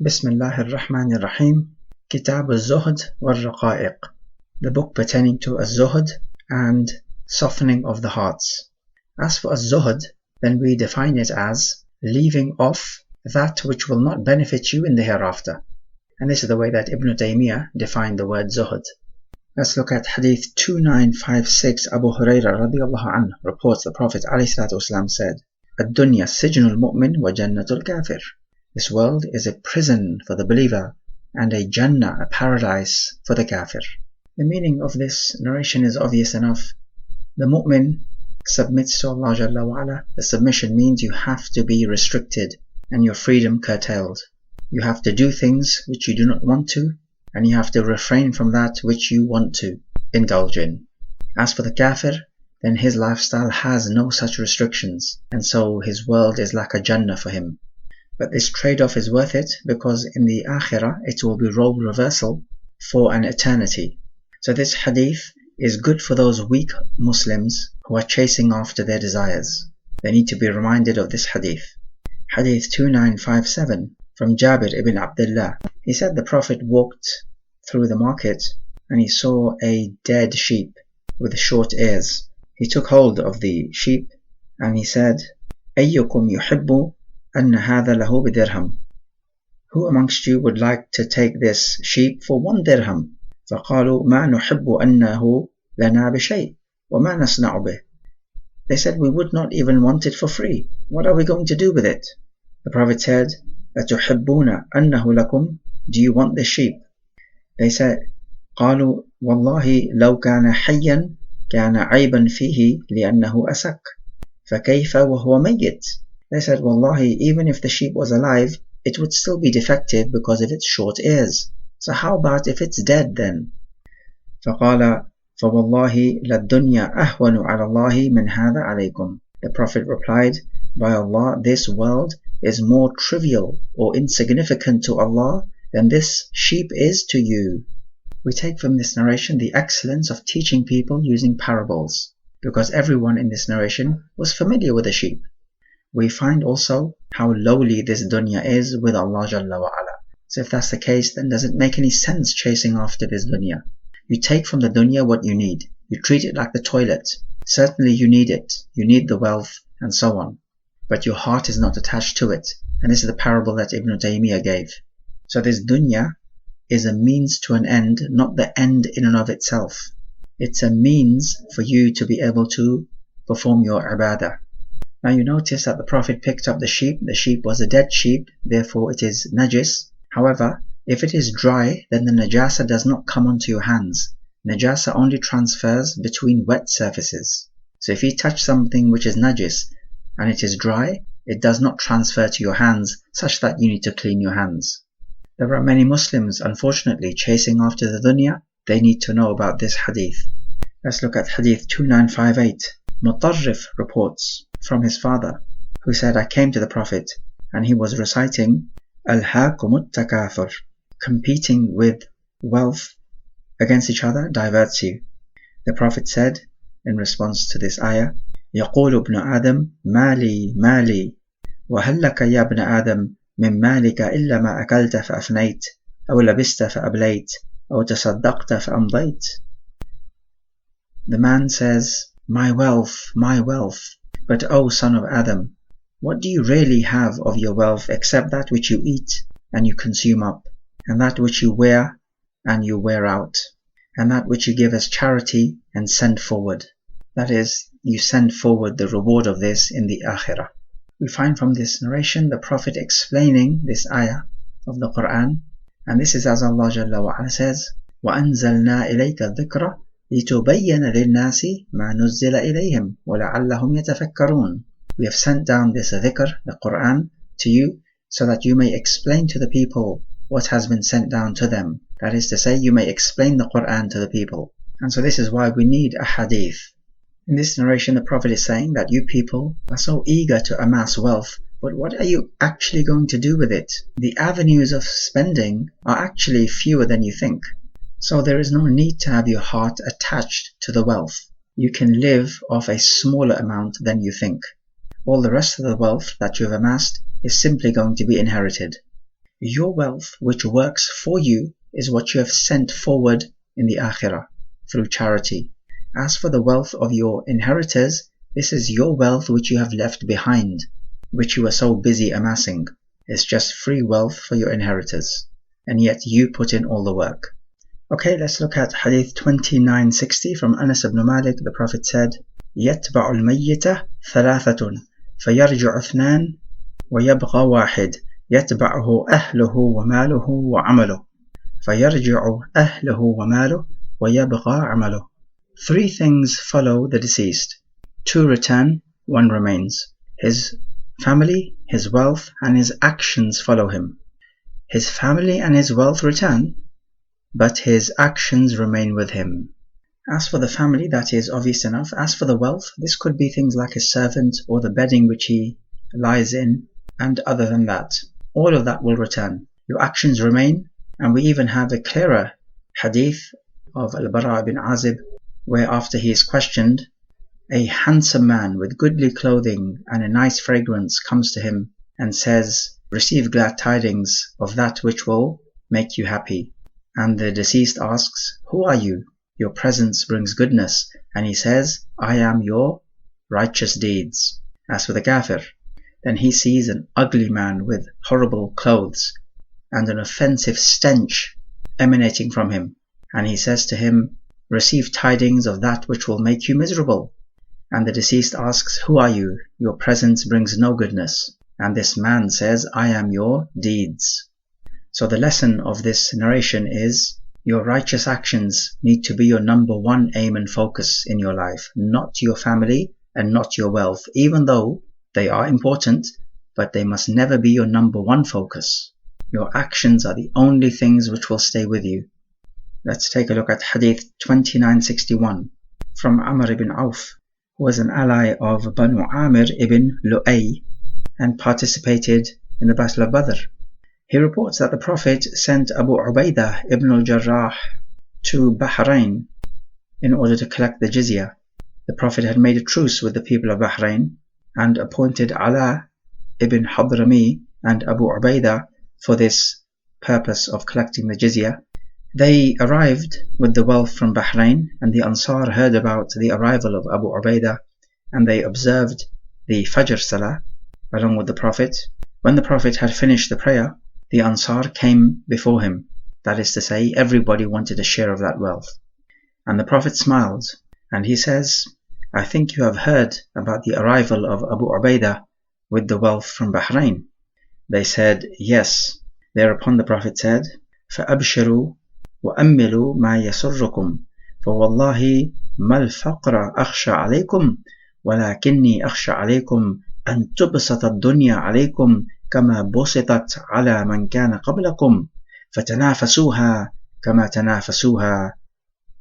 Bismillah ar-Rahman ar-Rahim. Kitab al-Zuhd wal-Raqa'iq. The book pertaining to al-Zuhd and softening of the hearts. As for al-Zuhd, then we define it as leaving off that which will not benefit you in the hereafter. And this is the way that Ibn Taymiyyah defined the word Zuhd. Let's look at Hadith 2956. Abu Hurairah radiyallahu anhu reports the Prophet ﷺ said, "Ad-dunya sijnul mu'min wa jannatul kafir." This world is a prison for the believer and a Jannah, a paradise for the kafir. The meaning of this narration is obvious enough. The mu'min submits to Allah Jalla wa Ala. The submission means you have to be restricted and your freedom curtailed. You have to do things which you do not want to, and you have to refrain from that which you want to indulge in. As for the kafir, then his lifestyle has no such restrictions, and so his world is like a Jannah for him. But this trade-off is worth it, because in the Akhirah it will be role reversal for an eternity. So this hadith is good for those weak Muslims who are chasing after their desires. They need to be reminded of this hadith. Hadith 2957 from Jabir ibn Abdullah. He said the Prophet walked through the market and he saw a dead sheep with short ears. He took hold of the sheep and he said, "Ayyukum yuhibbu anna hadha lahu bidirham." Who amongst you would like to take this sheep for 1 dirham? فَقَالُوا مَا نُحِبُّ أَنَّهُ لَنَا بِشَيْءٍ وَمَا نَصْنَعُ بِهِ. They said, we would not even want it for free. What are we going to do with it? The Prophet said, أَتُحِبُّونَ أَنَّهُ لَكُمْ. Do you want the sheep? They said, قالوا والله لو كان حيا كان عيبا فيه لأنه أسك فكيف وهو ميت. They said, Wallahi, even if the sheep was alive, it would still be defective because of its short ears. So how about if it's dead then? فقال فوالله للدنيا أهون على الله من هذا عليكم. The Prophet replied, by Allah, this world is more trivial or insignificant to Allah than this sheep is to you. We take from this narration the excellence of teaching people using parables, because everyone in this narration was familiar with the sheep. We find also how lowly this dunya is with Allah Jalla wa Ala. So if that's the case, then does it make any sense chasing after this dunya? You take from the dunya what you need. You treat it like the toilet. Certainly you need it. You need the wealth and so on. But your heart is not attached to it. And this is the parable that Ibn Taymiyyah gave. So this dunya is a means to an end, not the end in and of itself. It's a means for you to be able to perform your ibadah. Now you notice that the Prophet picked up the sheep. The sheep was a dead sheep, therefore it is najis. However, if it is dry, then the najasa does not come onto your hands. Najasa only transfers between wet surfaces. So if you touch something which is najis and it is dry, it does not transfer to your hands such that you need to clean your hands. There are many Muslims, unfortunately, chasing after the dunya. They need to know about this hadith. Let's look at hadith 2958. Mutarrif reports from his father, who said, I came to the Prophet and he was reciting Alhaakumut takafur. Competing with wealth against each other diverts you. The Prophet said in response to this ayah, يقول ابن آدم مالي مالي وهل لك يا ابن آدم من مالك إلا ما أكلت فأفنيت أو لبست فأبليت أو تصدقت فأمضيت. The man says, my wealth, but O son of Adam, what do you really have of your wealth except that which you eat and you consume up, and that which you wear and you wear out, and that which you give as charity and send forward. That is, you send forward the reward of this in the Akhirah. We find from this narration the Prophet explaining this ayah of the Quran, and this is as Allah Jalla wa Ala says, وَأَنزَلْنَا إِلَيْكَ الذِّكْرَ لِتُبَيَّنَ لِلنَّاسِ مَا نُزِّلَ إِلَيْهِمْ وَلَعَلَّهُمْ يَتَفَكَّرُونَ. We have sent down this dhikr, the Quran, to you so that you may explain to the people what has been sent down to them. That is to say, you may explain the Quran to the people. And so this is why we need a hadith. In this narration, the Prophet is saying that you people are so eager to amass wealth, but what are you actually going to do with it? The avenues of spending are actually fewer than you think. So there is no need to have your heart attached to the wealth. You can live off a smaller amount than you think. All the rest of the wealth that you have amassed is simply going to be inherited. Your wealth which works for you is what you have sent forward in the Akhirah through charity. As for the wealth of your inheritors, this is your wealth which you have left behind, which you were so busy amassing. It's just free wealth for your inheritors, and yet you put in all the work. Okay, let's look at Hadith 2960 from Anas ibn Malik. The Prophet said, يتبع الميت ثلاثة فيرجع اثنان ويبقى واحد يتبعه أهله وماله وعمله فيرجع أهله وماله ويبقى عمله. 3 things follow the deceased. 2 return, 1 remains. His family, his wealth, and his actions follow him. His family and his wealth return, but his actions remain with him. As for the family, that is obvious enough. As for the wealth, this could be things like his servant or the bedding which he lies in, and other than that, all of that will return. Your actions remain, and we even have a clearer hadith of Al-Bara ibn Azib, where after he is questioned, a handsome man with goodly clothing and a nice fragrance comes to him and says, receive glad tidings of that which will make you happy. And the deceased asks, who are you? Your presence brings goodness. And he says, I am your righteous deeds. As for the kafir, then he sees an ugly man with horrible clothes and an offensive stench emanating from him. And he says to him, receive tidings of that which will make you miserable. And the deceased asks, who are you? Your presence brings no goodness. And this man says, I am your deeds. So the lesson of this narration is, your righteous actions need to be your number 1 aim and focus in your life, not your family and not your wealth, even though they are important, but they must never be your number 1 focus. Your actions are the only things which will stay with you. Let's take a look at Hadith 2961 from Amr ibn Auf, who was an ally of Banu Amir ibn Lu'ay and participated in the Battle of Badr. He reports that the Prophet sent Abu Ubaidah ibn al-Jarrah to Bahrain in order to collect the jizya. The Prophet had made a truce with the people of Bahrain and appointed Ala ibn Hadrami and Abu Ubaidah for this purpose of collecting the jizya. They arrived with the wealth from Bahrain, and the Ansar heard about the arrival of Abu Ubaidah, and they observed the Fajr Salah along with the Prophet. When the Prophet had finished the prayer, the Ansar came before him. That is to say, everybody wanted a share of that wealth. And the Prophet smiled, and he says, I think you have heard about the arrival of Abu Ubaidah with the wealth from Bahrain. They said, yes. Thereupon the Prophet said, فَأَبْشِرُوا وَأَمِّلُوا مَا يَسُرُّكُمْ فَوَاللَّهِ مَا الْفَقْرَ أَخْشَى عَلَيْكُمْ وَلَكِنِّي أَخْشَى عَلَيْكُمْ أَن تُبْسَطَ الدُّنْيَا عَلَيْكُمْ كما بسطت على من كان قبلكم فتنافسوها كما تنافسوها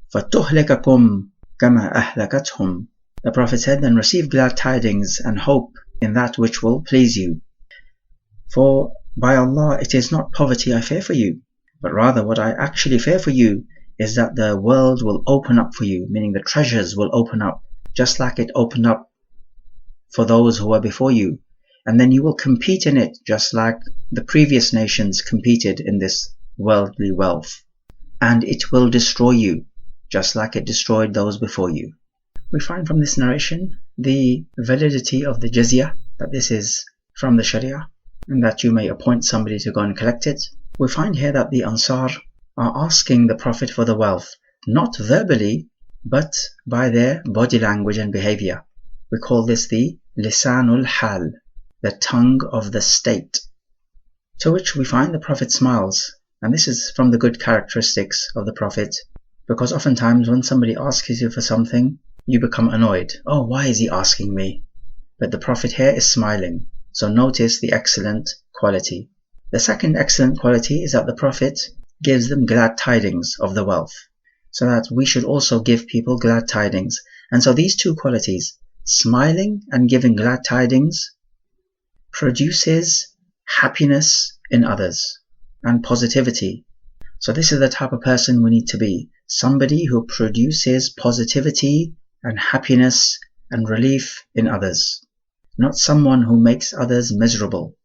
فتهلككم كما أهلكتهم. The Prophet said, then receive glad tidings and hope in that which will please you. For by Allah, it is not poverty I fear for you, but rather what I actually fear for you is that the world will open up for you, meaning the treasures will open up, just like it opened up for those who were before you. And then you will compete in it just like the previous nations competed in this worldly wealth. And it will destroy you just like it destroyed those before you. We find from this narration the validity of the jizya, that this is from the Sharia and that you may appoint somebody to go and collect it. We find here that the Ansar are asking the Prophet for the wealth, not verbally, but by their body language and behavior. We call this the lisanul hal, the tongue of the state. To which we find the Prophet smiles, and this is from the good characteristics of the Prophet, because oftentimes when somebody asks you for something, you become annoyed. Oh, why is he asking me? But the Prophet here is smiling, so notice the excellent quality. The second excellent quality is that the Prophet gives them glad tidings of the wealth, so that we should also give people glad tidings. And so these 2 qualities, smiling and giving glad tidings, produces happiness in others and positivity. So this is the type of person we need to be, somebody who produces positivity and happiness and relief in others, not someone who makes others miserable.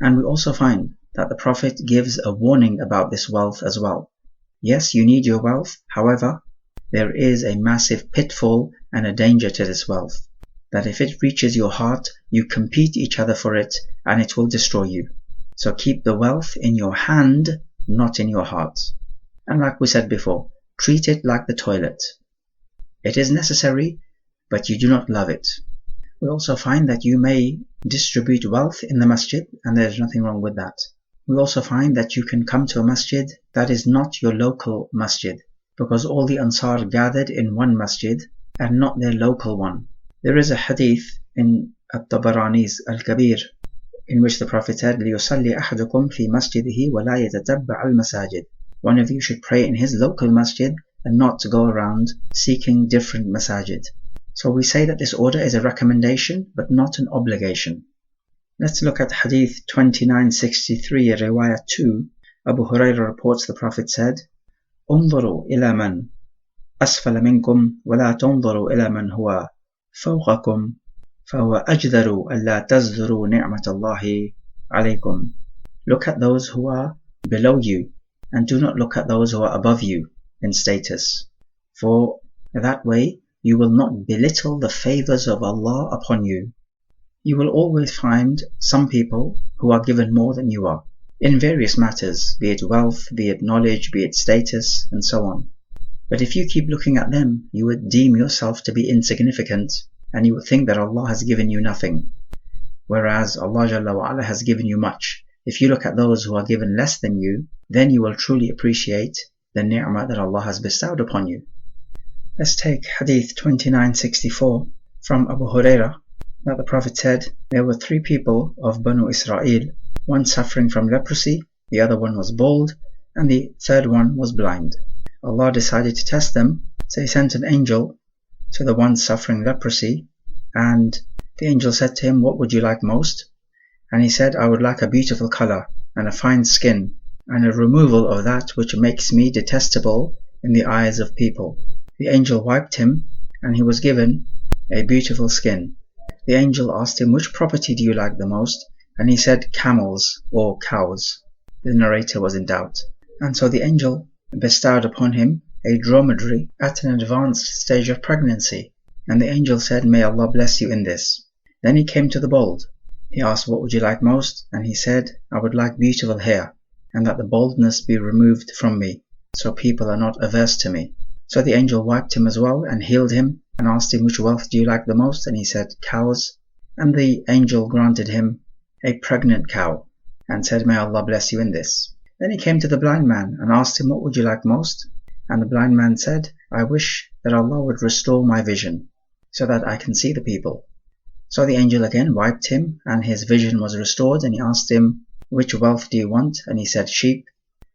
And we also find that the Prophet gives a warning about this wealth as well. Yes, you need your wealth, however, there is a massive pitfall and a danger to this wealth, that if it reaches your heart, you compete each other for it and it will destroy you. So keep the wealth in your hand, not in your heart. And like we said before, treat it like the toilet. It is necessary, but you do not love it. We also find that you may distribute wealth in the masjid, and there is nothing wrong with that. We also find that you can come to a masjid that is not your local masjid, because all the Ansar gathered in one masjid and not their local one. There is a hadith in At-Tabarani's Al-Kabir in which the Prophet said, لِيُصَلِّ أَحَدُكُمْ فِي مَسْجِدِهِ وَلَا يَتَتَبَّعَ الْمَسَاجِدِ. One of you should pray in his local masjid and not go around seeking different masajid. So we say that this order is a recommendation but not an obligation. Let's look at Hadith 2963, Riwayah 2. Abu Hurairah reports the Prophet said, انظروا إلى من أسفل منكم ولا تنظروا إلى من هو فوقكم فهو أجدر ألا تزدروا نعمة الله عليكم. Look at those who are below you and do not look at those who are above you in status, for that way you will not belittle the favors of Allah upon you. You will always find some people who are given more than you are, in various matters, be it wealth, be it knowledge, be it status, and so on. But if you keep looking at them, you would deem yourself to be insignificant, and you would think that Allah has given you nothing, whereas Allah Jalla wa Ala has given you much. If you look at those who are given less than you, then you will truly appreciate the ni'mah that Allah has bestowed upon you. Let's take Hadith 2964 from Abu Hurairah, that the Prophet said, there were 3 people of Banu Israel, one suffering from leprosy, the other one was bald, and the third one was blind. Allah decided to test them, so He sent an angel to the one suffering leprosy, and the angel said to him, what would you like most? And he said, I would like a beautiful color and a fine skin, and a removal of that which makes me detestable in the eyes of people. The angel wiped him, and he was given a beautiful skin. The angel asked him, which property do you like the most? And he said, camels or cows. The narrator was in doubt. And so the angel bestowed upon him a dromedary at an advanced stage of pregnancy. And the angel said, may Allah bless you in this. Then he came to the bald. He asked, what would you like most? And he said, I would like beautiful hair, and that the baldness be removed from me, so people are not averse to me. So the angel wiped him as well and healed him, and asked him, which wealth do you like the most? And he said, cows. And the angel granted him a pregnant cow, and said, may Allah bless you in this. Then he came to the blind man and asked him, what would you like most? And the blind man said, I wish that Allah would restore my vision, so that I can see the people. So the angel again wiped him, and his vision was restored, and he asked him, which wealth do you want? And he said, sheep.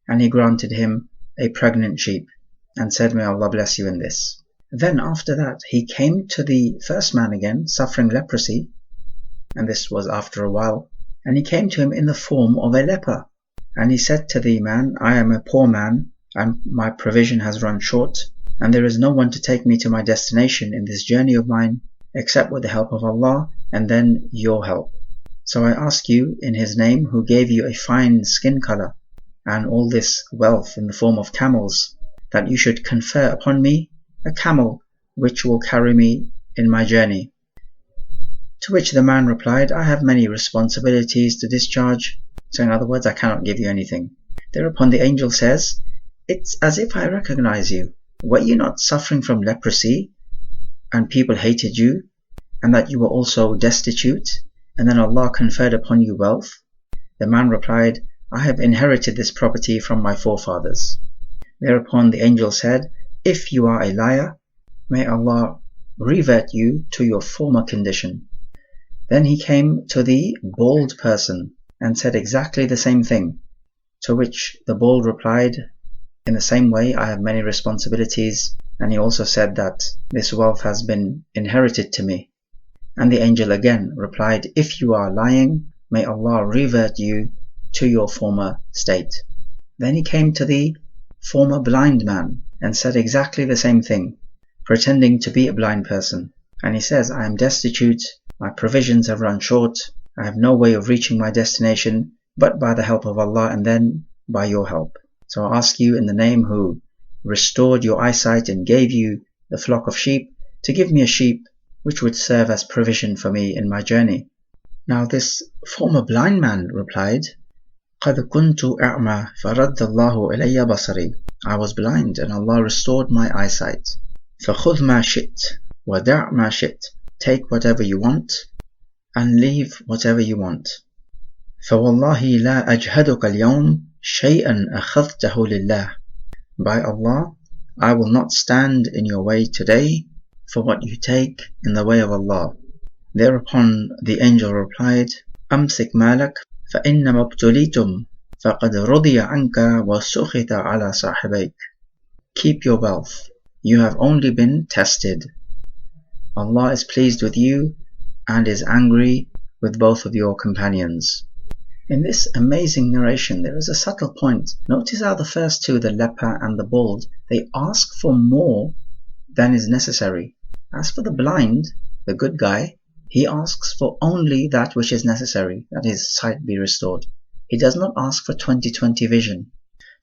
And he granted him a pregnant sheep, and said, may Allah bless you in this. Then after that, he came to the first man again, suffering leprosy, and this was after a while, and he came to him in the form of a leper. And he said to the man, I am a poor man, and my provision has run short, and there is no one to take me to my destination in this journey of mine, except with the help of Allah, and then your help. So I ask you, in His name, who gave you a fine skin color, and all this wealth in the form of camels, that you should confer upon me a camel which will carry me in my journey. To which the man replied, I have many responsibilities to discharge, so in other words, I cannot give you anything. Thereupon the angel says, it's as if I recognize you. Were you not suffering from leprosy, and people hated you, and that you were also destitute, and then Allah conferred upon you wealth? The man replied, I have inherited this property from my forefathers. Thereupon the angel said, if you are a liar, may Allah revert you to your former condition. Then he came to the bald person and said exactly the same thing, to which the bald replied, in the same way, I have many responsibilities, and he also said that this wealth has been inherited to me. And the angel again replied, if you are lying, may Allah revert you to your former state. Then he came to the former blind man and said exactly the same thing, pretending to be a blind person. And he says, I am destitute, my provisions have run short, I have no way of reaching my destination, but by the help of Allah and then by your help. So I ask you in the name who restored your eyesight and gave you the flock of sheep to give me a sheep which would serve as provision for me in my journey. Now this former blind man replied, قَدْ كُنْتُ أَعْمَى فَرَدَّ اللَّهُ إِلَيَّ بَصَرِي. I was blind and Allah restored my eyesight. فَخُذْ مَا شِئْتَ وَدَعْ مَا شِئْتَ. Take whatever you want and leave whatever you want. فَوَاللَّهِ لَا أَجْهَدُكَ الْيَوْمِ شَيْئًا أَخَذْتَهُ لِلَّهِ. By Allah, I will not stand in your way today for what you take in the way of Allah. Thereupon the angel replied, أَمْسِكْ مَالَكَ فَإِنَّمَا ابْتُلِيتُمْ فَقَدْ رُضِيَ عَنْكَ وَسُخِطَ عَلَى صَاحِبَيْكَ. Keep your wealth. You have only been tested. Allah is pleased with you and is angry with both of your companions. In this amazing narration, there is a subtle point. Notice how the first two, the leper and the bald, they ask for more than is necessary. As for the blind, the good guy, he asks for only that which is necessary, that his sight be restored. He does not ask for 20/20 vision.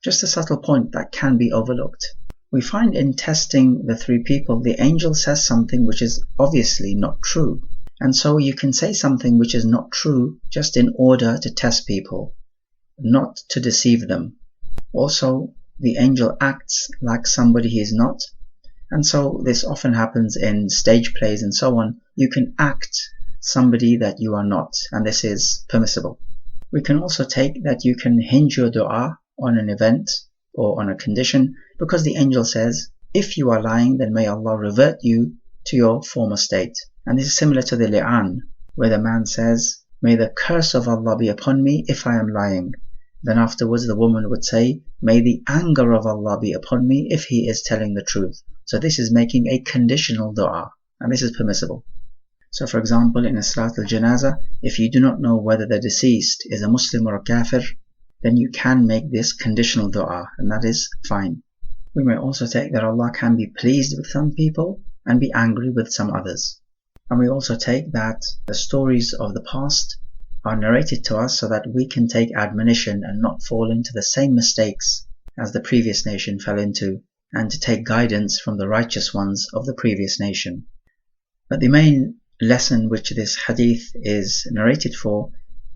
Just a subtle point that can be overlooked. We find in testing the three people, the angel says something which is obviously not true. And so you can say something which is not true just in order to test people, not to deceive them. Also, the angel acts like somebody he is not. And so this often happens in stage plays and so on. You can act somebody that you are not, and this is permissible. We can also take that you can hinge your dua on an event or on a condition, because the angel says, if you are lying, then may Allah revert you to your former state. And this is similar to the li'an, where the man says, may the curse of Allah be upon me if I am lying. Then afterwards the woman would say, may the anger of Allah be upon me if he is telling the truth. So this is making a conditional dua, and this is permissible. So for example, in a Salat al-Janazah, if you do not know whether the deceased is a Muslim or a Kafir, then you can make this conditional dua, and that is fine. We may also take that Allah can be pleased with some people and be angry with some others. And we also take that the stories of the past are narrated to us so that we can take admonition and not fall into the same mistakes as the previous nation fell into, and to take guidance from the righteous ones of the previous nation. But the main lesson which this hadith is narrated for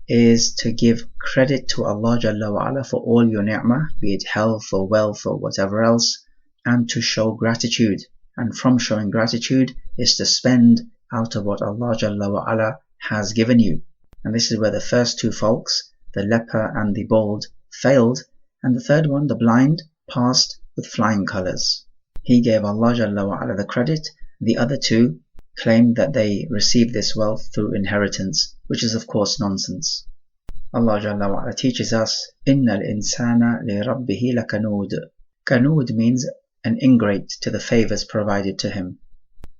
is to give credit to Allah Jalla wa Ala for all your ni'mah, be it health or wealth or whatever else, and to show gratitude. And from showing gratitude is to spend out of what Allah Jalla wa Ala has given you. And this is where the first two folks, the leper and the bald, failed, and the third one, the blind, passed with flying colours. He gave Allah Jalla wa Ala the credit. The other two claimed that they received this wealth through inheritance, which is of course nonsense. Allah Jalla wa Ala teaches us, Innal insana li rabbihi lakanud. Kanud means an ingrate to the favours provided to him.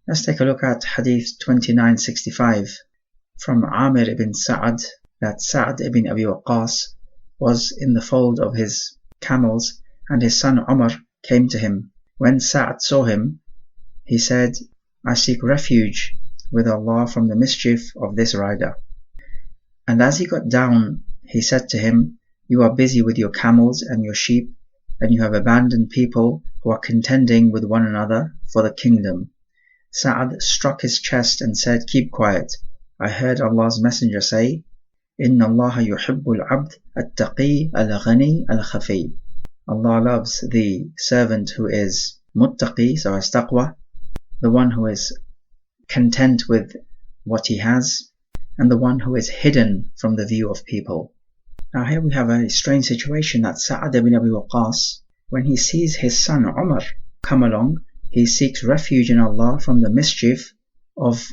Let's take a look at Hadith 2965 from Amir ibn Sa'ad, that Sa'ad ibn Abi Waqqas was in the fold of his camels and his son Umar came to him. When Sa'ad saw him, he said, I seek refuge with Allah from the mischief of this rider. And as he got down, he said to him, you are busy with your camels and your sheep, and you have abandoned people who are contending with one another for the kingdom. Sa'ad struck his chest and said, keep quiet. I heard Allah's messenger say, Inna Allah yuhibbul abd at-taqi al-ghani al-khafi. Allah loves the servant who is muttaqi, so has taqwa, the one who is content with what he has, and the one who is hidden from the view of people. Now here we have a strange situation that Sa'ad ibn Abi Waqqas, when he sees his son Umar come along, he seeks refuge in Allah from the mischief of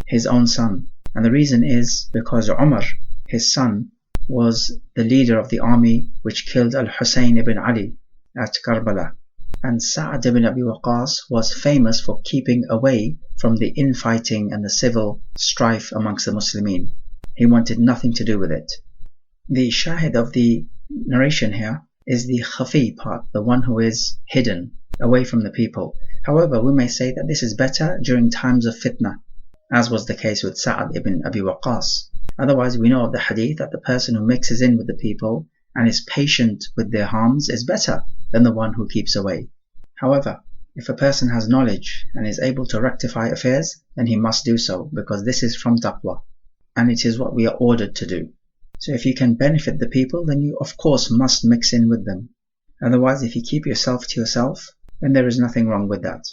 his own son. And the reason is because Umar, his son, was the leader of the army which killed Al-Husayn ibn Ali at Karbala. And Sa'ad ibn Abi Waqqas was famous for keeping away from the infighting and the civil strife amongst the Muslimin. He wanted nothing to do with it. The shahid of the narration here is the khafi part, the one who is hidden, away from the people. However, we may say that this is better during times of fitna, as was the case with Sa'ad ibn Abi Waqqas. Otherwise, we know of the hadith that the person who mixes in with the people and is patient with their harms is better than the one who keeps away. However, if a person has knowledge and is able to rectify affairs, then he must do so, because this is from taqwa, and it is what we are ordered to do. So if you can benefit the people, then you of course must mix in with them. Otherwise, if you keep yourself to yourself, then there is nothing wrong with that.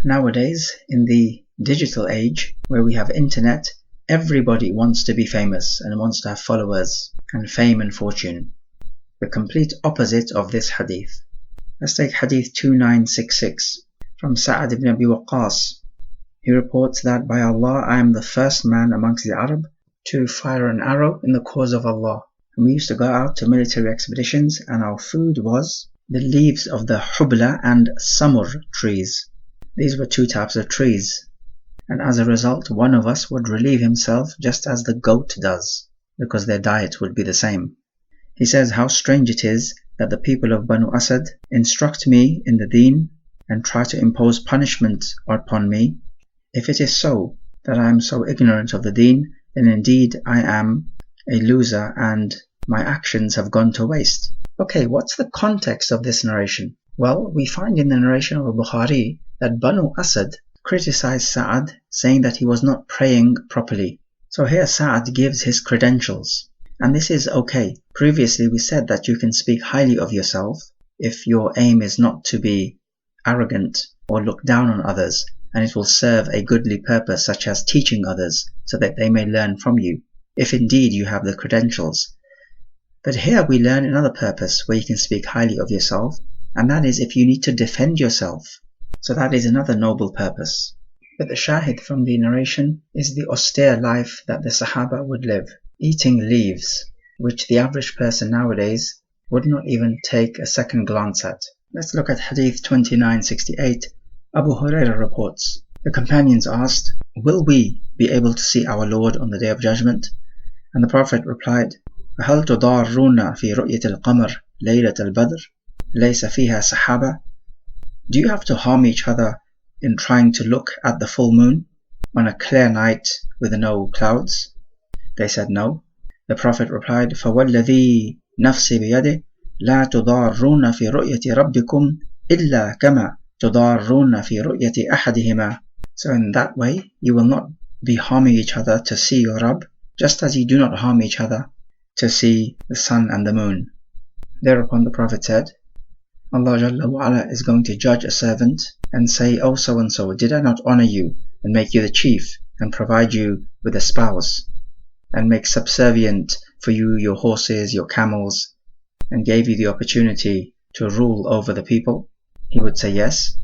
Nowadays, in the digital age, where we have internet, everybody wants to be famous and wants to have followers and fame and fortune. The complete opposite of this hadith. Let's take hadith 2966 from Sa'ad ibn Abi Waqqas. He reports that, by Allah, I am the first man amongst the Arab to fire an arrow in the cause of Allah. And we used to go out to military expeditions, and our food was the leaves of the hubla and samur trees. These were two types of trees, and as a result one of us would relieve himself just as the goat does, because their diet would be the same. He says, how strange it is that the people of Banu Asad instruct me in the deen and try to impose punishment upon me. If it is so that I am so ignorant of the deen, then indeed I am a loser and my actions have gone to waste. Okay, what's the context of this narration? Well, we find in the narration of Bukhari that Banu Asad criticized Sa'ad, saying that he was not praying properly. So here Sa'ad gives his credentials, and this is okay. Previously we said that you can speak highly of yourself if your aim is not to be arrogant or look down on others, and it will serve a goodly purpose such as teaching others so that they may learn from you, if indeed you have the credentials. But here we learn another purpose where you can speak highly of yourself, and that is if you need to defend yourself. So that is another noble purpose. But the shahid from the narration is the austere life that the Sahaba would live, eating leaves, which the average person nowadays would not even take a second glance at. Let's look at hadith 2968. Abu Hurairah reports, the companions asked, will we be able to see our Lord on the Day of Judgment? And the Prophet replied, هل تضارون في رؤية القمر ليلة البدر ليس فيها سحابة? Do you have to harm each other in trying to look at the full moon on a clear night with no clouds? They said no. The Prophet replied, فوالذي نفسي بيده لا تضارون في رؤية ربكم إلا كما تضارون في رؤية أحدهما. So in that way you will not be harming each other to see your Rabb, just as you do not harm each other to see the sun and the moon. Thereupon the Prophet said, Allah Jalla wa Ala is going to judge a servant and say, oh so and so, did I not honor you and make you the chief and provide you with a spouse and make subservient for you your horses, your camels, and gave you the opportunity to rule over the people? He would say yes.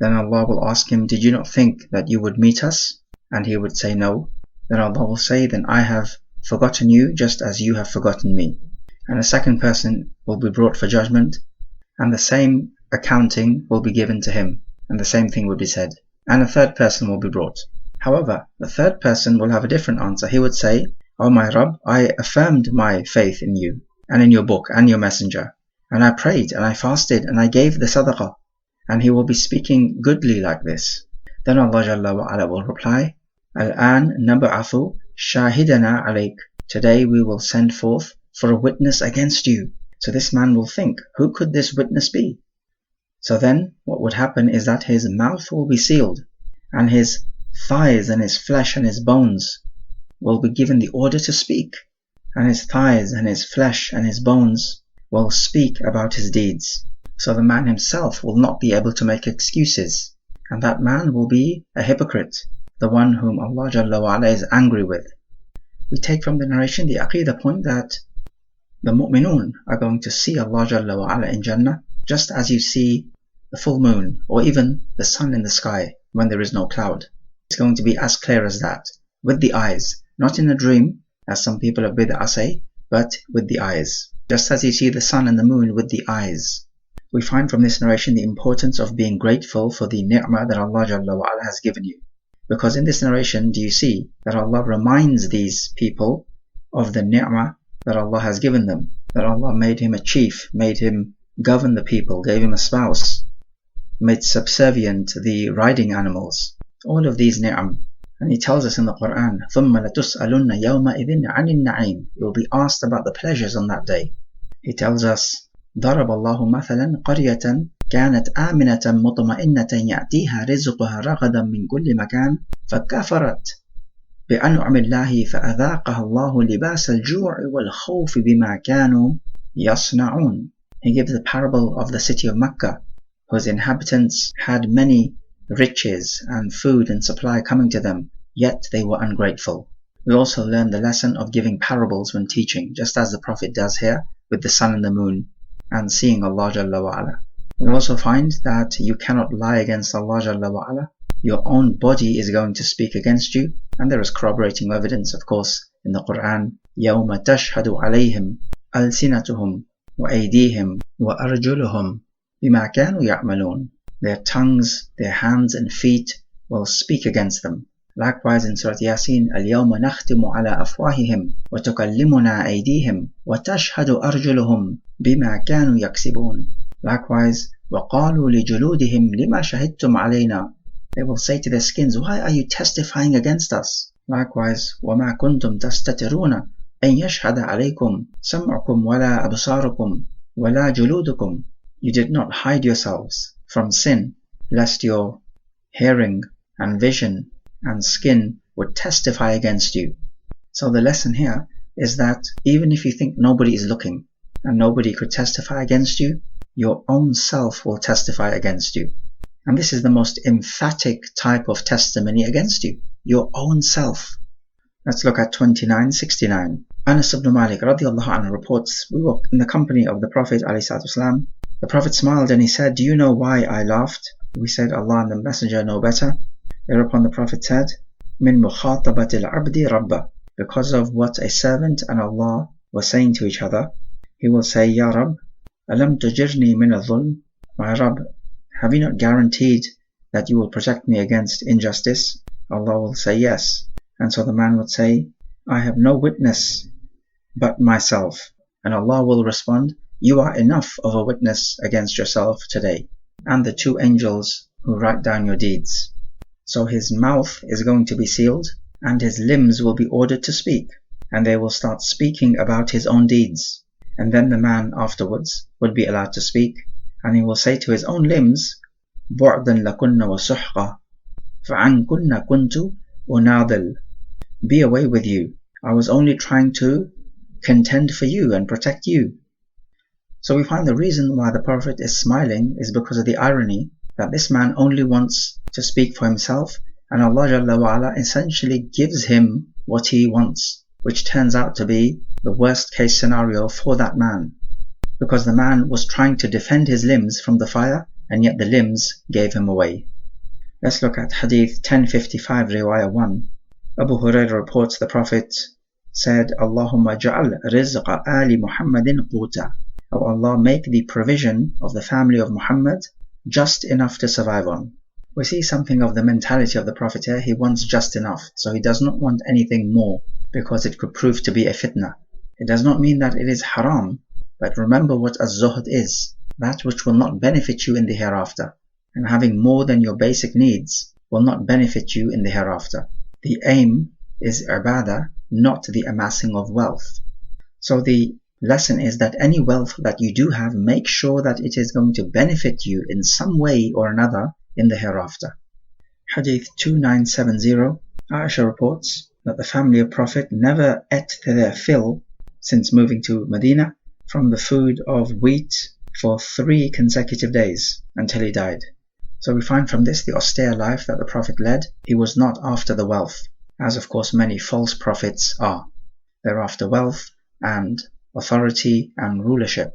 Then Allah will ask him, did you not think that you would meet us? And he would say no. Then Allah will say, then I have forgotten you just as you have forgotten me. And a second person will be brought for judgment, and the same accounting will be given to him, and the same thing will be said. And a third person will be brought. However, the third person will have a different answer. He would say, oh my Rabb, I affirmed my faith in you and in your book and your messenger, and I prayed and I fasted and I gave the sadaqah. And he will be speaking goodly like this. Then Allah Jalla wa Ala will reply, Al-an nab'athu shahidana alayk. Today we will send forth for a witness against you. So this man will think, who could this witness be? So then what would happen is that his mouth will be sealed, and his thighs and his flesh and his bones will be given the order to speak, and his thighs and his flesh and his bones will speak about his deeds. So the man himself will not be able to make excuses, and that man will be a hypocrite, the one whom Allah Jalla wa Ala is angry with. We take from the narration the aqidah point that the mu'minun are going to see Allah Jalla wa Ala in Jannah, just as you see the full moon or even the sun in the sky when there is no cloud. It's going to be as clear as that, with the eyes, not in a dream as some people of bid'ah say, but with the eyes, just as you see the sun and the moon with the eyes. We find from this narration the importance of being grateful for the ni'mah that Allah Jalla wa Ala has given you, because in this narration do you see that Allah reminds these people of the ni'mah that Allah has given them, that Allah made him a chief, made him govern the people, gave him a spouse, made subservient the riding animals. All of these ni'am And he tells us in the Quran, ثُمَّ لَتُسْأَلُنَّ يَوْمَئِذٍ عَنِ النَّعِيمِ. You will be asked about the pleasures on that day. He tells us, ضرب الله مثلا قرية كانت آمنة مطمئنة يأتيها رزقها رغدا من كل مكان فكفرت بأنعم الله فأذاقها الله لباس الجوع والخوف بما كانوا يصنعون. He gives the parable of the city of Mecca, whose inhabitants had many riches and food and supply coming to them, yet they were ungrateful. We also learn the lesson of giving parables when teaching, just as the Prophet does here with the sun and the moon and seeing Allah Jalla wa'ala. We also find that you cannot lie against Allah Jalla wa'ala. Your own body is going to speak against you, and there is corroborating evidence, of course, in the Quran. يَوْمَ تَشْهَدُ عَلَيْهِمْ أَلْسِنَتُهُمْ وَأَيْدِيهِمْ وَأَرْجُلُهُمْ بِمَا كَانُوا يَعْمَلُونَ. Their tongues, their hands and feet will speak against them. Likewise in Surah Yasin, الْيَوْمَ نَخْتِمُ عَلَى أَفْوَاهِهِمْ وَتُكَلِّمُنَا أَيْدِيهِمْ وَتَشْهَدُ أَرْجُلُهُمْ بِمَا كَانُوا يَكْسِبُونَ. Likewise, وَقَالُوا لِجُلُودِهِمْ لِمَا شَهِدْتُمْ عَلَيْنَا. They will say to their skins, why are you testifying against us? Likewise, وَمَا كُنْتُمْ تَسْتَتِرُونَ أَنْ يَشْهَدَ عَلَيْكُمْ سَمْعُكُمْ وَلَا أَبْصَارُكُمْ وَلَا جُلُودُكُمْ. You did not hide yourselves from sin, lest your hearing and vision and skin would testify against you. So the lesson here is that even if you think nobody is looking and nobody could testify against you, your own self will testify against you. And this is the most emphatic type of testimony against you, your own self. Let's look at 2969. Anas ibn Malik radiallahu anhu reports, we were in the company of the Prophet ﷺ. The Prophet smiled and he said, do you know why I laughed? We said, Allah and the Messenger know better. Thereupon the Prophet said, Min mukhatabati al-abdi rabba. Because of what a servant and Allah were saying to each other, he will say, Ya Rabb, alam tujirni min al-dhulm. My Rabb, have you not guaranteed that you will protect me against injustice? Allah will say yes. And so the man would say, I have no witness but myself. And Allah will respond, you are enough of a witness against yourself today, and the two angels who write down your deeds. So his mouth is going to be sealed, and his limbs will be ordered to speak, and they will start speaking about his own deeds. And then the man afterwards would be allowed to speak, and he will say to his own limbs, بُعْدًا لَكُنَّ وَسُحْقًا فَعَنْكُنَّ كُنْتُ أُنَاضِلُ. Be away with you. I was only trying to contend for you and protect you. So we find the reason why the Prophet is smiling is because of the irony that this man only wants to speak for himself, and Allah Jalla wa'ala essentially gives him what he wants, which turns out to be the worst case scenario for that man, because the man was trying to defend his limbs from the fire, and yet the limbs gave him away. Let's look at Hadith 1055, Riwayah 1. Abu Hurairah reports the Prophet said, Allahumma ja'al rizqa ali Muhammadin quta. O Allah, make the provision of the family of Muhammad just enough to survive on. We see something of the mentality of the Prophet here. He wants just enough, so he does not want anything more, because it could prove to be a fitna. It does not mean that it is haram, but remember what az-zuhd is, that which will not benefit you in the hereafter. And having more than your basic needs will not benefit you in the hereafter. The aim is ibadah, not the amassing of wealth. So the lesson is that any wealth that you do have, make sure that it is going to benefit you in some way or another in the hereafter. Hadith 2970, Aisha reports that the family of Prophet never ate to their fill since moving to Medina from the food of wheat for 3 consecutive days until he died. So we find from this the austere life that the Prophet led. He was not after the wealth, as of course many false prophets are. They're after wealth and authority and rulership.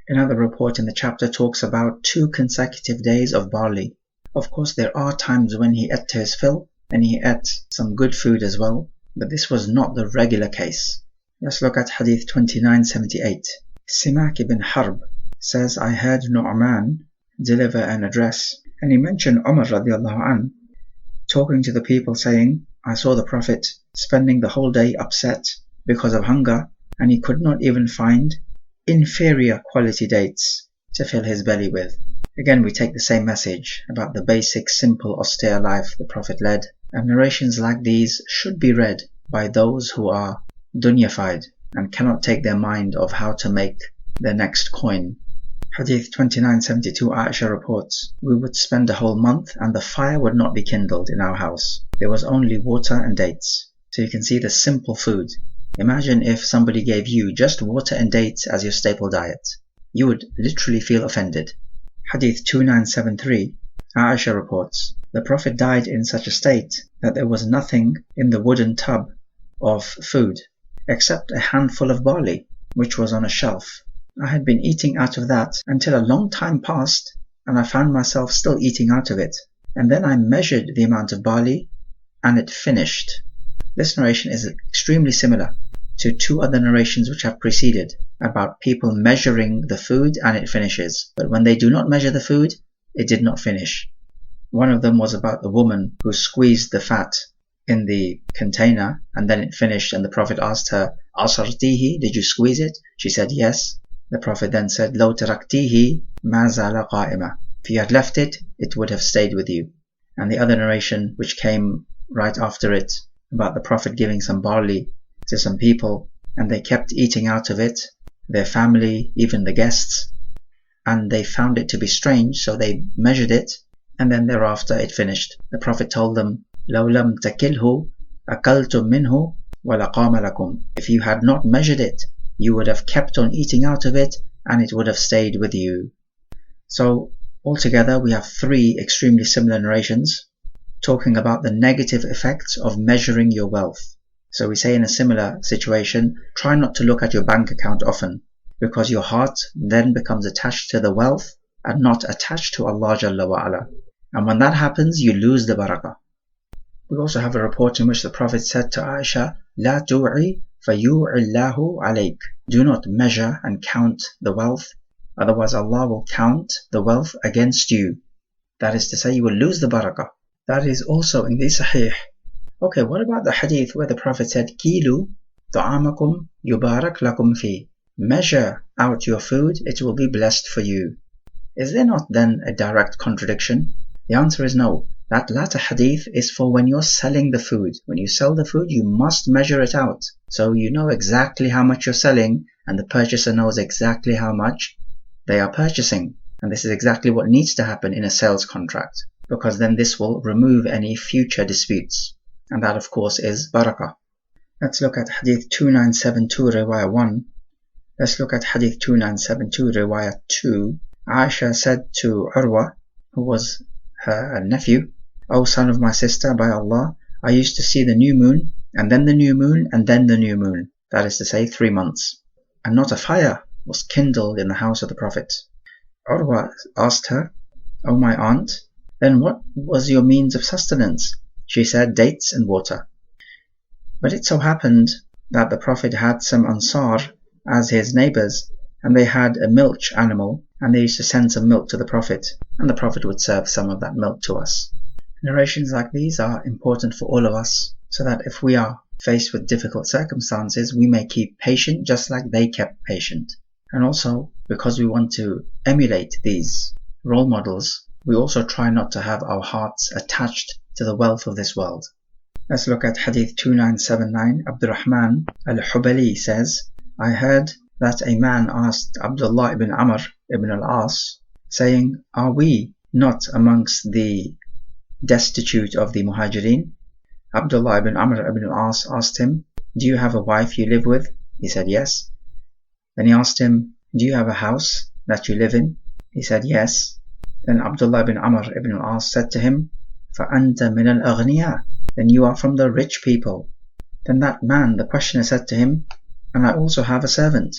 Another report in the chapter talks about 2 consecutive days of barley. Of course there are times when he ate to his fill, and he ate some good food as well, but this was not the regular case. Let's look at Hadith 2978. Simak ibn Harb says, I heard Nu'man deliver an address, and he mentioned Umar radiallahu an talking to the people saying, I saw the Prophet spending the whole day upset because of hunger, and he could not even find inferior quality dates to fill his belly with. Again, we take the same message about the basic, simple, austere life the Prophet led. And narrations like these should be read by those who are dunyafied and cannot take their mind of how to make their next coin. Hadith 2972, Aisha reports, we would spend a whole month and the fire would not be kindled in our house. There was only water and dates. So you can see the simple food. Imagine if somebody gave you just water and dates as your staple diet. You would literally feel offended. Hadith 2973, Aisha reports, the Prophet died in such a state that there was nothing in the wooden tub of food except a handful of barley, which was on a shelf. I had been eating out of that until a long time passed, and I found myself still eating out of it. And then I measured the amount of barley, and it finished. This narration is extremely similar to two other narrations which have preceded, about people measuring the food and it finishes. But when they do not measure the food, it did not finish. One of them was about the woman who squeezed the fat in the container, and then it finished, and the Prophet asked her, Asartihi, did you squeeze it? She said yes. The Prophet then said, Law taraktihi ma zala qa'ima. If you had left it, it would have stayed with you. And the other narration which came right after it, about the Prophet giving some barley to some people, and they kept eating out of it, their family, even the guests, and they found it to be strange, so they measured it, and then thereafter it finished. The Prophet told them, Law lam takilhu akaltum minhu wa laqama lakum. If you had not measured it, you would have kept on eating out of it, and it would have stayed with you. So altogether we have three extremely similar narrations talking about the negative effects of measuring your wealth. So we say in a similar situation, try not to look at your bank account often, because your heart then becomes attached to the wealth and not attached to Allah Jalla wa Ala. And when that happens, you lose the barakah. We also have a report in which the Prophet said to Aisha, La tu'i fayu'illahu alayk. Do not measure and count the wealth, otherwise Allah will count the wealth against you. That is to say, you will lose the barakah. That is also in the Sahih. Okay, what about the hadith where the Prophet said, Kilu ta'amakum yubarak lakum fi. Measure out your food, it will be blessed for you. Is there not then a direct contradiction? The answer is no. That latter hadith is for when you're selling the food. When you sell the food, you must measure it out. So you know exactly how much you're selling, and the purchaser knows exactly how much they are purchasing. And this is exactly what needs to happen in a sales contract, because then this will remove any future disputes. And that of course is barakah. Let's look at hadith 2972 riwayah 1. Let's look at hadith 2972 riwayah 2. Aisha said to Urwa, who was her nephew, O son of my sister, by Allah, I used to see the new moon, and then the new moon, and then the new moon. That is to say, 3 months. And not a fire was kindled in the house of the Prophet. Urwa asked her, O my aunt, then what was your means of sustenance? She said, dates and water. But it so happened that the Prophet had some Ansar as his neighbours, and they had a milch animal, and they used to send some milk to the Prophet, and the Prophet would serve some of that milk to us. Narrations like these are important for all of us, so that if we are faced with difficult circumstances, we may keep patient just like they kept patient. And also, because we want to emulate these role models, we also try not to have our hearts attached to the wealth of this world. Let's look at Hadith 2979. Abdurrahman al-Hubali says, I heard that a man asked Abdullah ibn Amr ibn al-As, saying, Are we not amongst the destitute of the Muhajirin? Abdullah ibn Amr ibn al-As asked him, Do you have a wife you live with? He said, Yes. Then he asked him, Do you have a house that you live in? He said, Yes. Then Abdullah ibn Amr ibn al-As said to him, فَأَنْتَ مِنَ الْأَغْنِيَاءِ. Then you are from the rich people. Then that man, the questioner, said to him, And I also have a servant.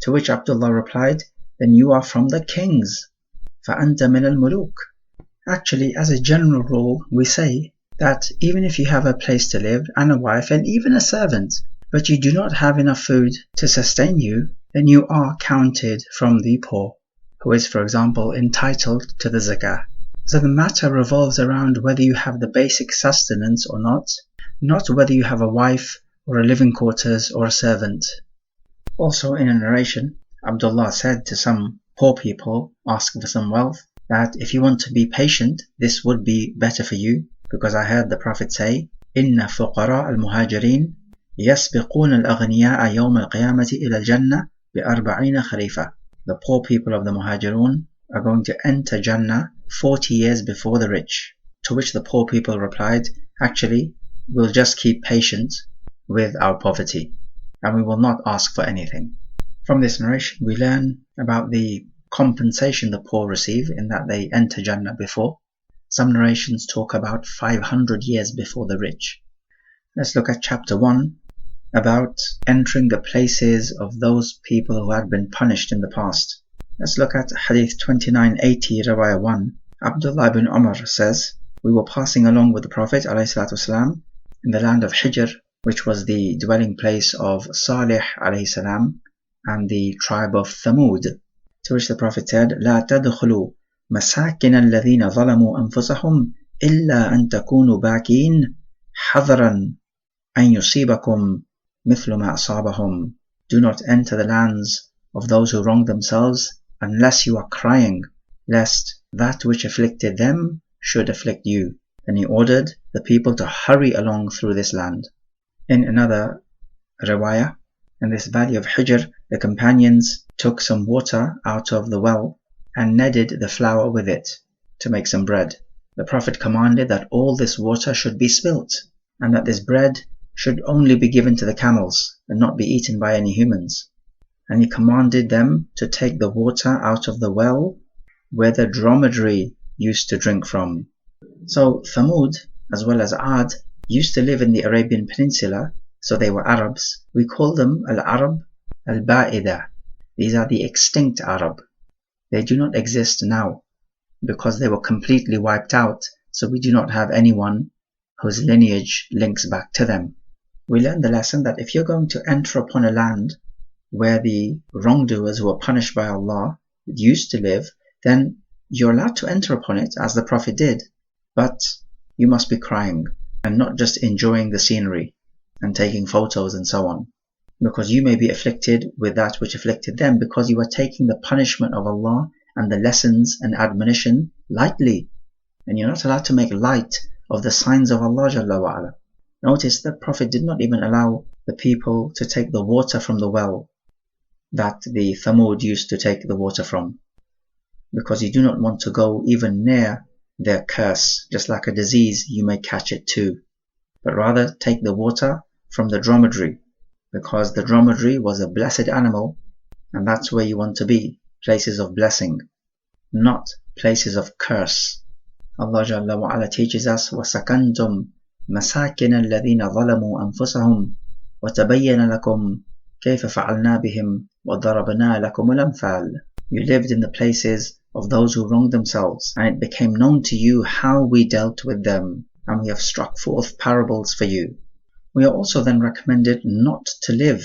To which Abdullah replied, Then you are from the kings. فَأَنْتَ مِنَ الْمُلُوكِ. Actually, as a general rule, we say that even if you have a place to live and a wife and even a servant, but you do not have enough food to sustain you, then you are counted from the poor, who is, for example, entitled to the zakah. So the matter revolves around whether you have the basic sustenance or not whether you have a wife or a living quarters or a servant. Also in a narration, Abdullah said to some poor people asking for some wealth, that if you want to be patient, this would be better for you, because I heard the Prophet say, إن فقراء المهاجرين يسبقون الأغنياء يوم القيامة إلى الجنة ب40 خريفة. The poor people of the Muhajirun are going to enter Jannah 40 years before the rich. To which the poor people replied, actually, we'll just keep patient with our poverty and we will not ask for anything. From this narration we learn about the compensation the poor receive in that they enter Jannah before. Some narrations talk about 500 years before the rich. Let's look at chapter 1 about entering the places of those people who had been punished in the past. Let's look at Hadith 2980, Riwayah 1. Abdullah ibn Umar says, we were passing along with the Prophet ﷺ in the land of Hijr, which was the dwelling place of Salih ﷺ and the tribe of Thamud. To which the Prophet said, لا تدخلوا مساكن الذين ظلموا أنفسهم إلا أن تكونوا باكين حذرا أن يصيبكم مثل ما أصابهم. Do not enter the lands of those who wrong themselves unless you are crying, lest that which afflicted them should afflict you. Then he ordered the people to hurry along through this land. In another riwayah, in this valley of Hijr, the companions took some water out of the well and kneaded the flour with it to make some bread. The Prophet commanded that all this water should be spilt and that this bread should only be given to the camels and not be eaten by any humans. And he commanded them to take the water out of the well where the dromedary used to drink from. So Thamud, as well as Ad, used to live in the Arabian Peninsula, so they were Arabs. We call them Al-Arab Al-Ba'ida. These are the extinct Arab. They do not exist now because they were completely wiped out, so we do not have anyone whose lineage links back to them. We learn the lesson that if you're going to enter upon a land where the wrongdoers who were punished by Allah used to live, then you're allowed to enter upon it as the Prophet did, but you must be crying and not just enjoying the scenery and taking photos and so on, because you may be afflicted with that which afflicted them because you are taking the punishment of Allah and the lessons and admonition lightly, and you're not allowed to make light of the signs of Allah Jalla wa Ala. Notice that Prophet did not even allow the people to take the water from the well that the Thamud used to take the water from, because you do not want to go even near their curse. Just like a disease, you may catch it too, but rather take the water from the dromedary, because the dromedary was a blessed animal, and that's where you want to be, places of blessing, not places of curse. Allah Jalla wa Ala teaches us, وَسَكَنْتُمْ مَسَاكِنَ الَّذِينَ ظَلَمُوا أَنفُسَهُمْ وَتَبَيَّنَ لَكُمْ كَيْفَ فَعَلْنَا بِهِمْ وَضَرَبْنَا لَكُمُ الْأَمْثَالِ. You lived in the places of those who wronged themselves, and it became known to you how we dealt with them, and we have struck forth parables for you. We are also then recommended not to live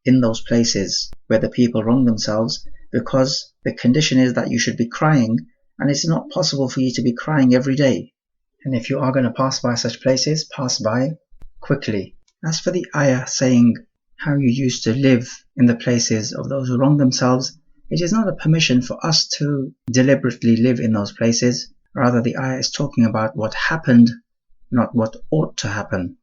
in those places where the people wrong themselves, because the condition is that you should be crying, and it's not possible for you to be crying every day. And if you are going to pass by such places, pass by quickly. As for the ayah saying how you used to live in the places of those who wrong themselves, it is not a permission for us to deliberately live in those places. Rather, the ayah is talking about what happened, not what ought to happen.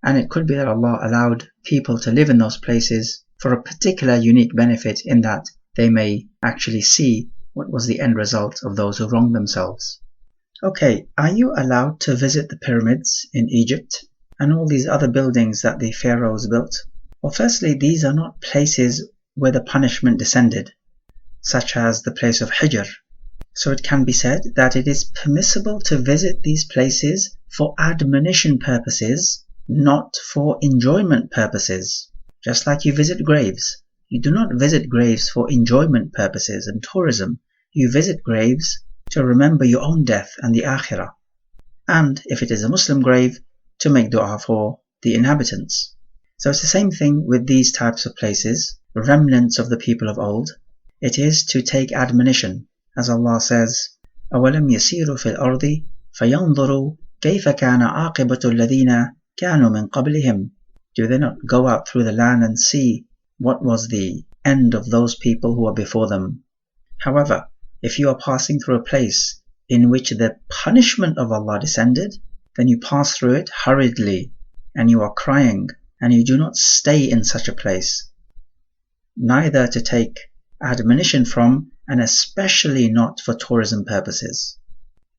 And it could be that Allah allowed people to live in those places for a particular unique benefit, in that they may actually see what was the end result of those who wronged themselves. Okay, are you allowed to visit the pyramids in Egypt and all these other buildings that the pharaohs built? Well, firstly, these are not places where the punishment descended, such as the place of Hijr. So it can be said that it is permissible to visit these places for admonition purposes, not for enjoyment purposes. Just like you visit graves. You do not visit graves for enjoyment purposes and tourism. You visit graves to remember your own death and the Akhirah. And if it is a Muslim grave, to make dua for the inhabitants. So it's the same thing with these types of places, remnants of the people of old. It is to take admonition, as Allah says, أَوَلَمْ يَسِيرُوا فِي الْأَرْضِ فَيَنْظُرُوا كَيْفَ كَانَ عَاقِبَةُ الَّذِينَ كَانُوا مِنْ قَبْلِهِمْ. Do they not go out through the land and see what was the end of those people who were before them? However, if you are passing through a place in which the punishment of Allah descended, then you pass through it hurriedly, and you are crying, and you do not stay in such a place, neither to take admonition from, and especially not for tourism purposes.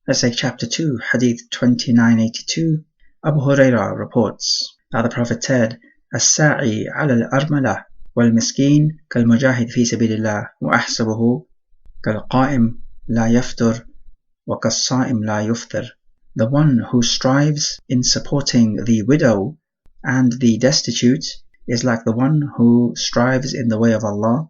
Let's take chapter 2, hadith 2982. Abu Hurairah reports that the Prophet said, "As-sa'i ala al-armala wal-miskin kal-mujahid fi sabilillah wa ahsabuhu kal-qa'im la yaftur wa kas-sa'im la yuftir." The one who strives in supporting the widow and the destitute is like the one who strives in the way of Allah.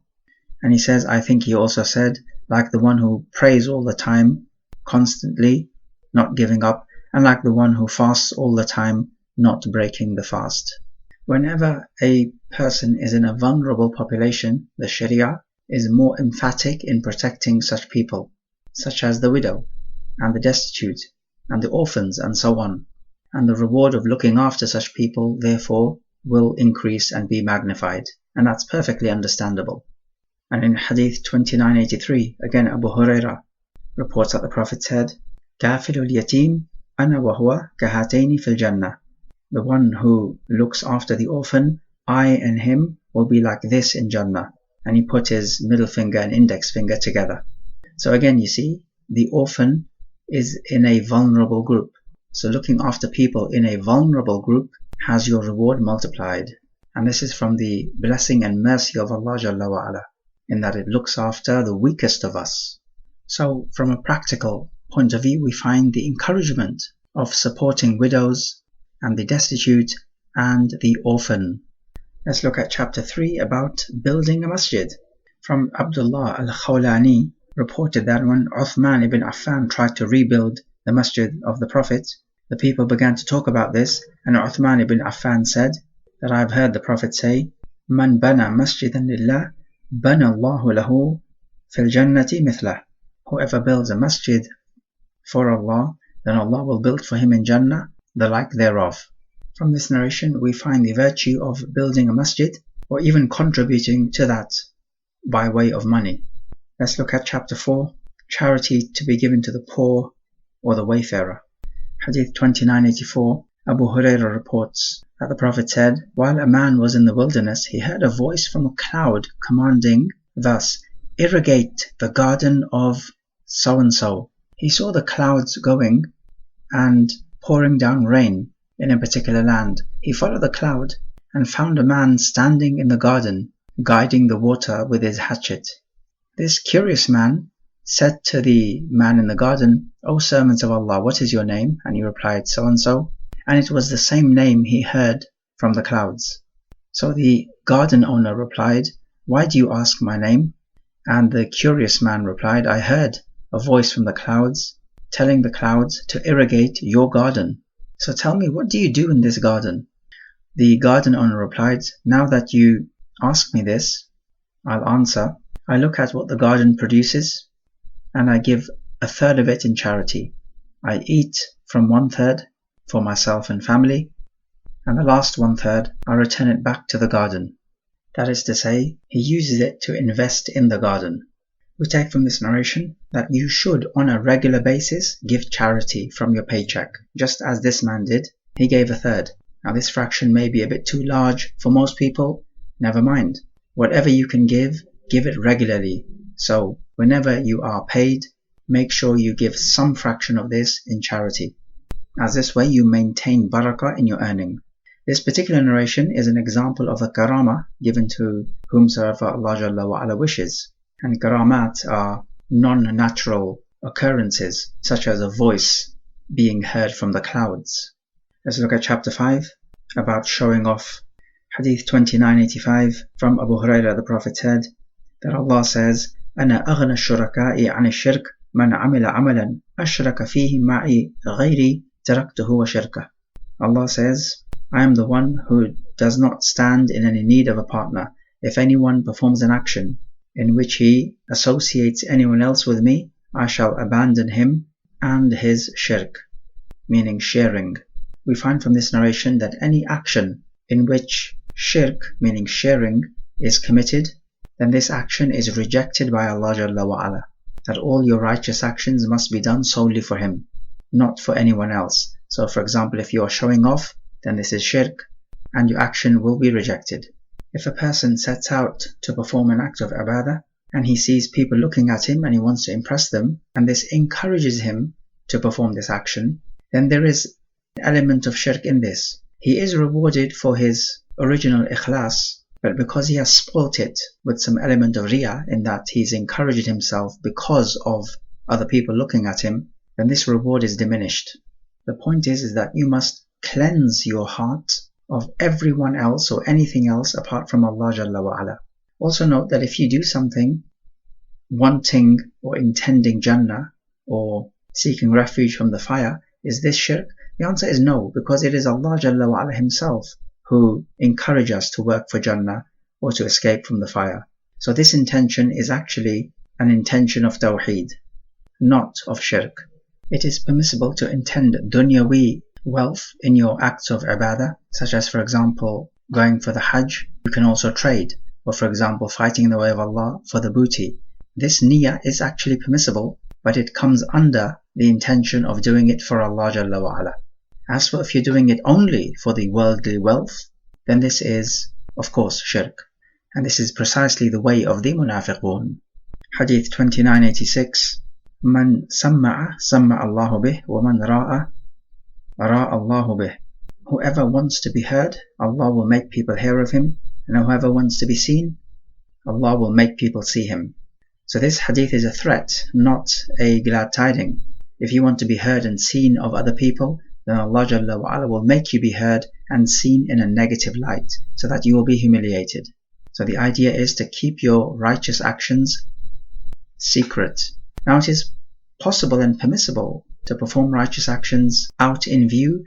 And he says, I think he also said, like the one who prays all the time, constantly, not giving up, and like the one who fasts all the time, not breaking the fast. Whenever a person is in a vulnerable population, the Sharia is more emphatic in protecting such people, such as the widow, and the destitute, and the orphans, and so on. And the reward of looking after such people, therefore, will increase and be magnified. And that's perfectly understandable. And in Hadith 2983, again Abu Hurairah reports that the Prophet said, "Kafilul yatim ana wa huwa kahataini fil jannah." The one who looks after the orphan, I and him will be like this in Jannah. And he put his middle finger and index finger together. So again, you see, the orphan is in a vulnerable group. So looking after people in a vulnerable group has your reward multiplied. And this is from the blessing and mercy of Allah Jalla wa Ala, in that it looks after the weakest of us. So from a practical point of view, we find the encouragement of supporting widows and the destitute and the orphan. Let's look at chapter 3 about building a masjid. From Abdullah al-Khawlani reported that when Uthman ibn Affan tried to rebuild the masjid of the Prophet, the people began to talk about this, and Uthman ibn Affan said that I've heard the Prophet say, "Man bana masjidan lillah, bana Allahu lahu fil jannati mithlah." Whoever builds a masjid for Allah, then Allah will build for him in Jannah the like thereof. From this narration, we find the virtue of building a masjid, or even contributing to that by way of money. Let's look at chapter 4, charity to be given to the poor or the wayfarer. Hadith 2984, Abu Hurairah reports that the Prophet said, while a man was in the wilderness, he heard a voice from a cloud commanding thus, "Irrigate the garden of so-and-so." He saw the clouds going and pouring down rain in a particular land. He followed the cloud and found a man standing in the garden, guiding the water with his hatchet. This curious man said to the man in the garden, "O servant of Allah, what is your name?" And he replied, "So-and-so." And it was the same name he heard from the clouds. So the garden owner replied, "Why do you ask my name?" And the curious man replied, "I heard a voice from the clouds telling the clouds to irrigate your garden. So tell me, what do you do in this garden?" The garden owner replied, "Now that you ask me this, I'll answer. I look at what the garden produces, and I give a third of it in charity. I eat from 1/3 for myself and family, and the last 1/3 I return it back to the garden." That is to say, he uses it to invest in the garden. We take from this narration that you should, on a regular basis, give charity from your paycheck, just as this man did. He gave 1/3. Now this fraction may be a bit too large for most people. Never mind. Whatever you can give it regularly. So whenever you are paid, make sure you give some fraction of this in charity, as this way you maintain barakah in your earning. This particular narration is an example of a karama given to whomsoever Allah Jalla wa Ala wishes. And karamat are non-natural occurrences, such as a voice being heard from the clouds. Let's look at chapter 5 about showing off. Hadith 2985 from Abu Hurairah, the Prophet said that Allah says, "Ana aghna shuraka'i 'an ash-shirk man 'amila 'amalan ashraka fihi ma'i ghayri taraktuhu wa shirkah." Allah says, "I am the one who does not stand in any need of a partner. If anyone performs an action in which he associates anyone else with me, I shall abandon him and his shirk," meaning sharing. We find from this narration that any action in which shirk, meaning sharing, is committed, then this action is rejected by Allah Jalla wa Ala. That all your righteous actions must be done solely for Him, not for anyone else. So for example, if you are showing off, then this is shirk, and your action will be rejected. If a person sets out to perform an act of ibadah, and he sees people looking at him and he wants to impress them, and this encourages him to perform this action, then there is an element of shirk in this. He is rewarded for his original ikhlas, but because he has spoilt it with some element of riyah, in that he's encouraged himself because of other people looking at him, then this reward is diminished. The point is that you must cleanse your heart of everyone else or anything else apart from Allah Jalla wa Ala. Also note that if you do something wanting or intending Jannah or seeking refuge from the fire, is this shirk? The answer is no, because it is Allah Jalla wa Ala himself who encourages us to work for Jannah or to escape from the fire. So this intention is actually an intention of Tawheed, not of shirk. It is permissible to intend dunyawi wealth in your acts of ibadah, such as for example going for the Hajj. You can also trade, or for example fighting in the way of Allah for the booty. This niyyah is actually permissible, but it comes under the intention of doing it for Allah Jalla wa Ala. As for if you're doing it only for the worldly wealth, then this is of course shirk, and this is precisely the way of the munafiqun. Hadith 2986, Man samma'a samma'a Allahu bih, wa man ra'a ra'a Allahu bih. Whoever wants to be heard, Allah will make people hear of him, and whoever wants to be seen, Allah will make people see him. So this hadith is a threat, not a glad tiding. If you want to be heard and seen of other people, then Allah Jalla wa Ala will make you be heard and seen in a negative light, so that you will be humiliated. So the idea is to keep your righteous actions secret. Now it is possible and permissible to perform righteous actions out in view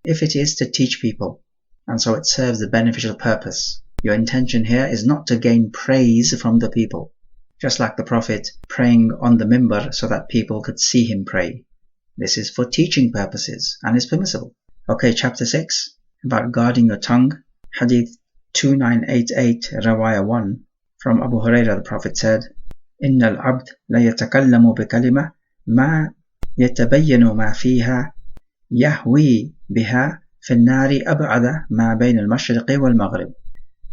if it is to teach people, and so it serves a beneficial purpose. Your intention here is not to gain praise from the people, just like the Prophet praying on the mimbar so that people could see him pray. This is for teaching purposes and is permissible. Okay, chapter 6, about guarding your tongue. Hadith 2988, Rawaya 1, from Abu Hurairah, the Prophet said, إن العبد لا يتكلم بكلمة ما يتبين ما فيها يهوي بها في النار أبعد ما بين المشرق والمغرب.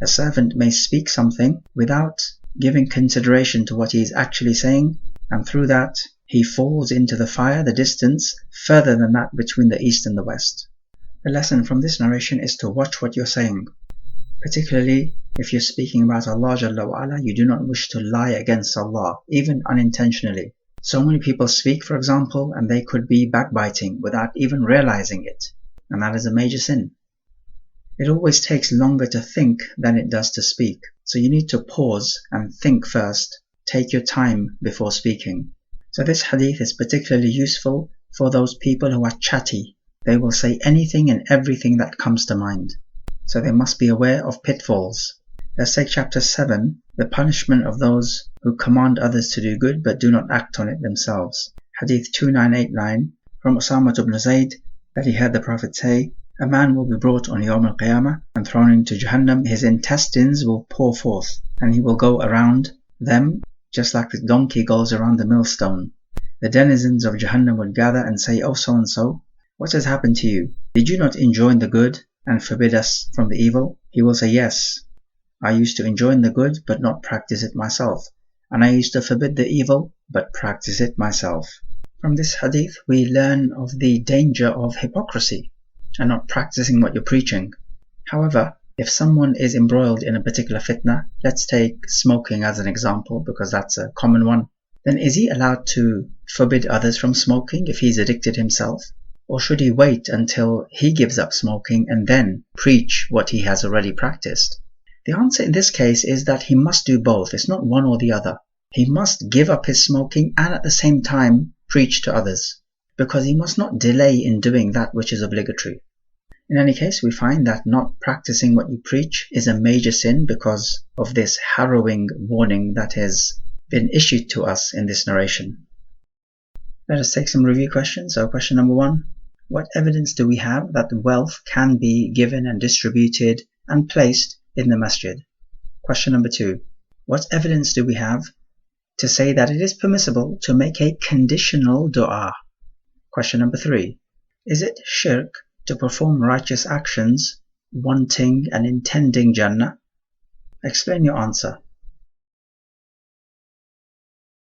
A servant may speak something without giving consideration to what he is actually saying, and through that he falls into the fire the distance further than that between the east and the west. The lesson from this narration is to watch what you're saying. Particularly if you're speaking about Allah Jalla wa Ala, you do not wish to lie against Allah, even unintentionally. So many people speak, for example, and they could be backbiting without even realizing it, and that is a major sin. It always takes longer to think than it does to speak, so you need to pause and think first, take your time before speaking. So this hadith is particularly useful for those people who are chatty. They will say anything and everything that comes to mind. So they must be aware of pitfalls. Let's take chapter 7, the punishment of those who command others to do good but do not act on it themselves. Hadith 2989, from Usama ibn Zayd, that he heard the Prophet say, a man will be brought on Yawm al-Qiyamah and thrown into Jahannam. His intestines will pour forth, and he will go around them just like the donkey goes around the millstone. The denizens of Jahannam will gather and say, oh so-and-so, what has happened to you? Did you not enjoin the good and forbid us from the evil? He will say, yes, I used to enjoin the good but not practice it myself, and I used to forbid the evil but practice it myself. From this hadith we learn of the danger of hypocrisy and not practicing what you're preaching. However, if someone is embroiled in a particular fitna, let's take smoking as an example because that's a common one, then is he allowed to forbid others from smoking if he's addicted himself? Or should he wait until he gives up smoking and then preach what he has already practiced? The answer in this case is that he must do both. It's not one or the other. He must give up his smoking and at the same time preach to others, because he must not delay in doing that which is obligatory. In any case, we find that not practicing what you preach is a major sin because of this harrowing warning that has been issued to us in this narration. Let us take some review questions. So question number 1. What evidence do we have that wealth can be given and distributed and placed in the masjid? Question number 2. What evidence do we have to say that it is permissible to make a conditional dua? Question number 3. Is it shirk to perform righteous actions, wanting and intending Jannah? Explain your answer.